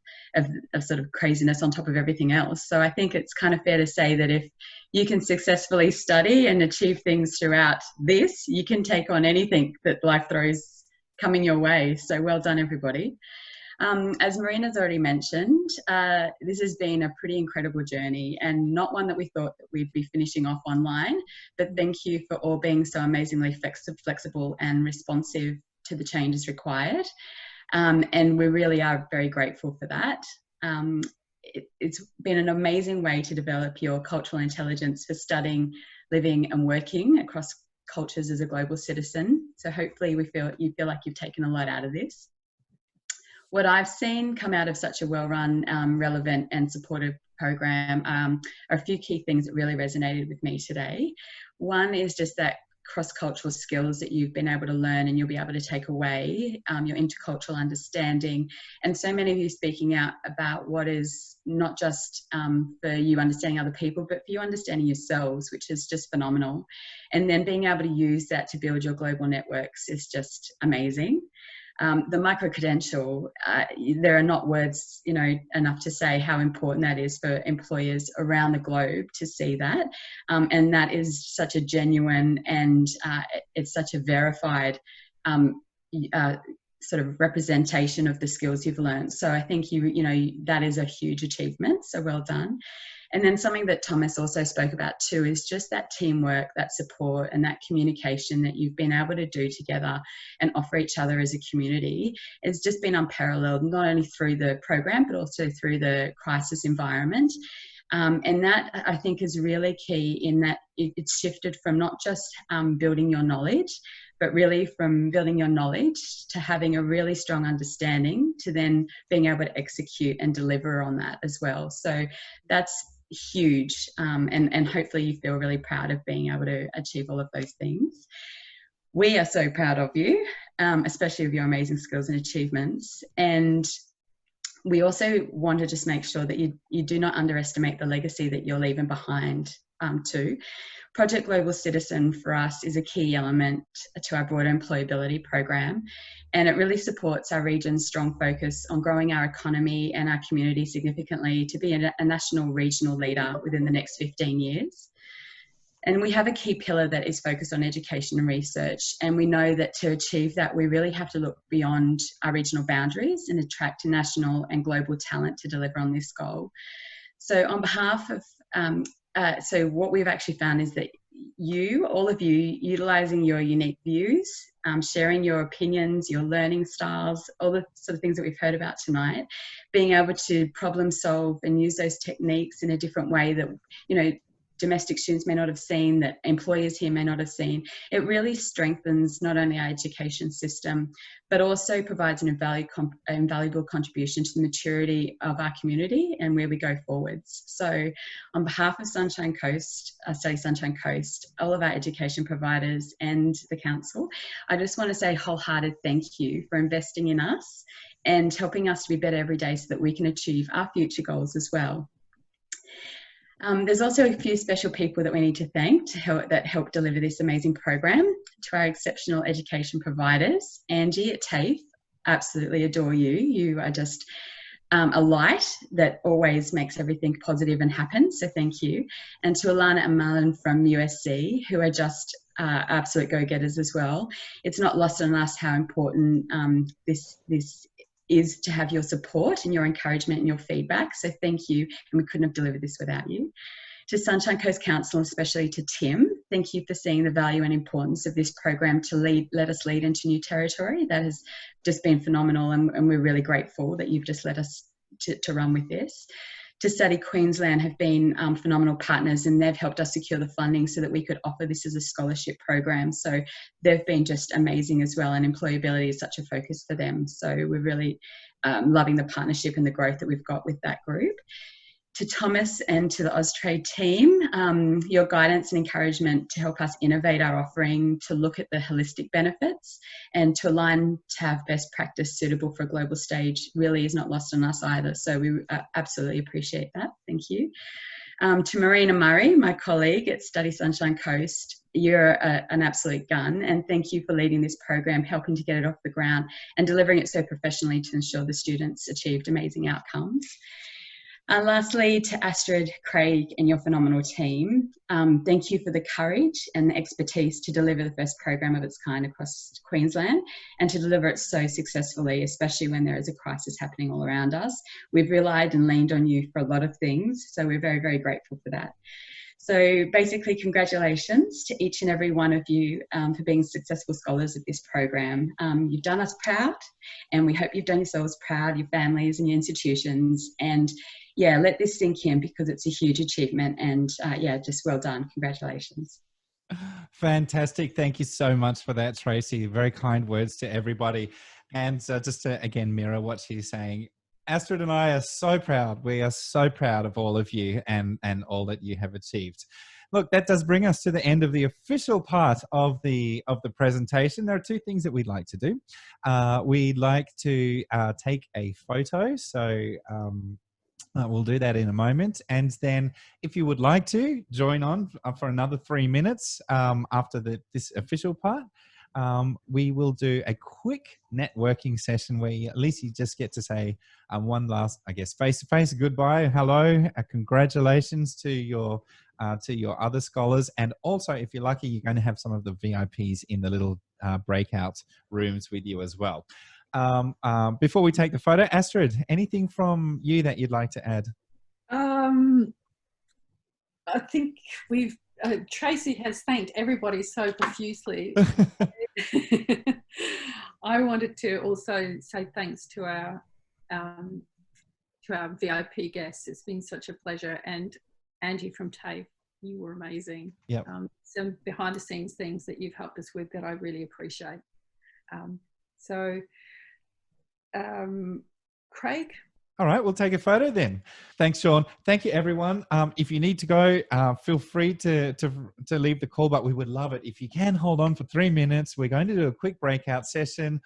J: sort of craziness on top of everything else. So I think it's kind of fair to say that if you can successfully study and achieve things throughout this, you can take on anything that life throws coming your way. So well done, everybody. As Marina's already mentioned, this has been a pretty incredible journey, and not one that we thought that we'd be finishing off online, but thank you for all being so amazingly flexible and responsive to the changes required. And we really are very grateful for that. It's been an amazing way to develop your cultural intelligence for studying, living and working across cultures as a global citizen. So hopefully you feel like you've taken a lot out of this. What I've seen come out of such a well-run, relevant and supportive program are a few key things that really resonated with me today. One is just that cross-cultural skills that you've been able to learn and you'll be able to take away, your intercultural understanding, and so many of you speaking out about what is not just for you understanding other people, but for you understanding yourselves, which is just phenomenal. And then being able to use that to build your global networks is just amazing. The micro-credential, there are not words, enough to say how important that is for employers around the globe to see that. And that is such a genuine and it's such a verified sort of representation of the skills you've learned. So I think that is a huge achievement. So well done. And then something that Thomas also spoke about too is just that teamwork, that support and that communication that you've been able to do together and offer each other as a community. It's just been unparalleled, not only through the program, but also through the crisis environment. And that I think is really key in that it's shifted from not just building your knowledge, but really from building your knowledge to having a really strong understanding to then being able to execute and deliver on that as well. So that's huge, and hopefully you feel really proud of being able to achieve all of those things. we are so proud of you, especially of your amazing skills and achievements. And we also want to just make sure that you do not underestimate the legacy that you're leaving behind too. Project Global Citizen for us is a key element to our broader employability program, and it really supports our region's strong focus on growing our economy and our community significantly to be a national regional leader within the next 15 years. And we have a key pillar that is focused on education and research. And we know that to achieve that, we really have to look beyond our regional boundaries and attract national and global talent to deliver on this goal. So on behalf of, so what we've actually found is that all of you, utilising your unique views, sharing your opinions, your learning styles, all the sort of things that we've heard about tonight, being able to problem solve and use those techniques in a different way that, you know, domestic students may not have seen, that employers here may not have seen. It really strengthens not only our education system, but also provides an invaluable contribution to the maturity of our community and where we go forwards. So on behalf of Sunshine Coast, Study Sunshine Coast, all of our education providers and the council, I just want to say wholehearted thank you for investing in us and helping us to be better every day so that we can achieve our future goals as well. There's also a few special people that we need to thank that help deliver this amazing program. To our exceptional education providers, Angie at TAFE, absolutely adore you. You are just a light that always makes everything positive and happen, so thank you. And to Alana and Marlon from USC, who are just absolute go-getters as well. It's not lost on us how important this is to have your support and your encouragement and your feedback. So thank you, and we couldn't have delivered this without you. To Sunshine Coast Council, especially to Tim, thank you for seeing the value and importance of this program to let us lead into new territory. That has just been phenomenal, and we're really grateful that you've just let us to run with this. To Study Queensland have been phenomenal partners, and they've helped us secure the funding so that we could offer this as a scholarship program. So they've been just amazing as well, and employability is such a focus for them. So we're really loving the partnership and the growth that we've got with that group. To Thomas and to the Austrade team, your guidance and encouragement to help us innovate our offering, to look at the holistic benefits and to align to have best practice suitable for a global stage really is not lost on us either. So we absolutely appreciate that. Thank you. To Marina Murray, my colleague at Study Sunshine Coast, you're an absolute gun, and thank you for leading this program, helping to get it off the ground and delivering it so professionally to ensure the students achieved amazing outcomes. And lastly, to Astrid, Craig and your phenomenal team, thank you for the courage and the expertise to deliver the first program of its kind across Queensland and to deliver it so successfully, especially when there is a crisis happening all around us. We've relied and leaned on you for a lot of things, so we're very, very grateful for that. So basically, congratulations to each and every one of you for being successful scholars of this program. You've done us proud, and we hope you've done yourselves proud, your families and your institutions. And yeah, let this sink in because it's a huge achievement, and yeah, just well done. Congratulations.
A: Fantastic. Thank you so much for that, Tracy. Very kind words to everybody. And just to, again, mirror what she's saying, Astrid and I are so proud. We are so proud of all of you and all that you have achieved. Look, that does bring us to the end of the official part of the presentation. There are two things that we'd like to do. We'd like to take a photo. So we'll do that in a moment. And then if you would like to join on for another 3 minutes after this official part, we will do a quick networking session where at least you just get to say one last, I guess, face-to-face goodbye, hello, congratulations to your other scholars. And also, if you're lucky, you're going to have some of the VIPs in the little breakout rooms with you as well. Before we take the photo, Astrid, anything from you that you'd like to add?
B: I think Tracy has thanked everybody so profusely. I wanted to also say thanks to our VIP guests. It's been such a pleasure, and Angie from TAFE, you were amazing.
A: Yep.
B: Some behind the scenes things that you've helped us with that I really appreciate. Craig?
A: All right, we'll take a photo then. Thanks, Sean. Thank you, everyone. If you need to go, feel free to leave the call, but we would love it if you can hold on for 3 minutes. We're going to do a quick breakout session.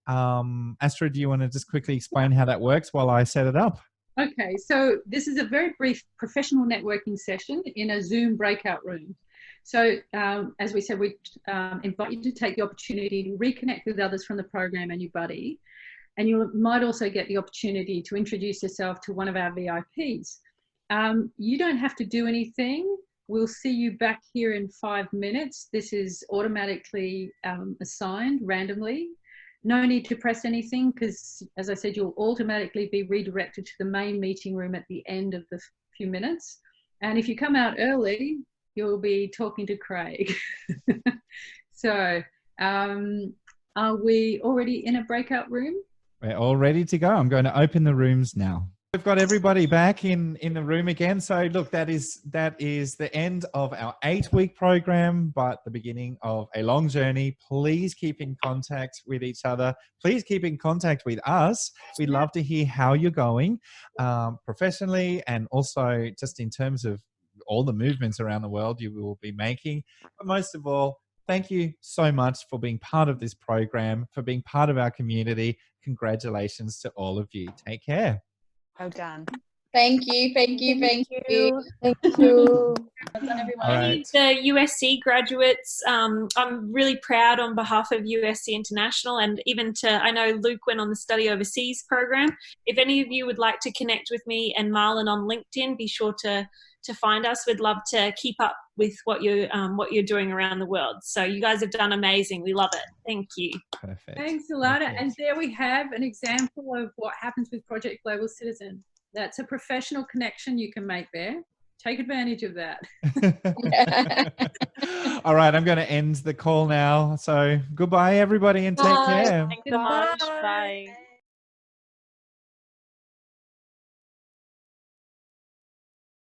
A: Astrid, do you want to just quickly explain how that works while I set it up?
B: Okay, so this is a very brief professional networking session in a Zoom breakout room. So as we said, we invite you to take the opportunity to reconnect with others from the program and your buddy. And you might also get the opportunity to introduce yourself to one of our VIPs. You don't have to do anything. We'll see you back here in 5 minutes. This is automatically assigned randomly. No need to press anything because, as I said, you'll automatically be redirected to the main meeting room at the end of the few minutes. And if you come out early, you'll be talking to Craig. So are we already in a breakout room?
A: We're all ready to go. I'm going to open the rooms now. We've got everybody back in the room again. So look, that is the end of our 8-week program, but the beginning of a long journey. Please keep in contact with each other. Please keep in contact with us. We'd love to hear how you're going professionally, and also just in terms of all the movements around the world you will be making. But most of all, thank you so much for being part of this program, for being part of our community. Congratulations to all of you. Take care.
D: Well done.
F: Thank you, thank you, thank you.
G: Thank you.
F: Well done, everyone.
A: All right.
K: The USC graduates, I'm really proud on behalf of USC International, and even I know Luke went on the study overseas program. If any of you would like to connect with me and Marlon on LinkedIn, be sure to find us. We'd love to keep up with what you're doing around the world. So you guys have done amazing. We love it. Thank you.
A: Perfect.
B: Thanks a lot.
A: Perfect.
B: And there we have an example of what happens with Project Global Citizen. That's a professional connection you can make there. Take advantage of that.
A: All right, I'm going to end the call now. So goodbye, everybody, and take care.
G: Thanks so much. Bye.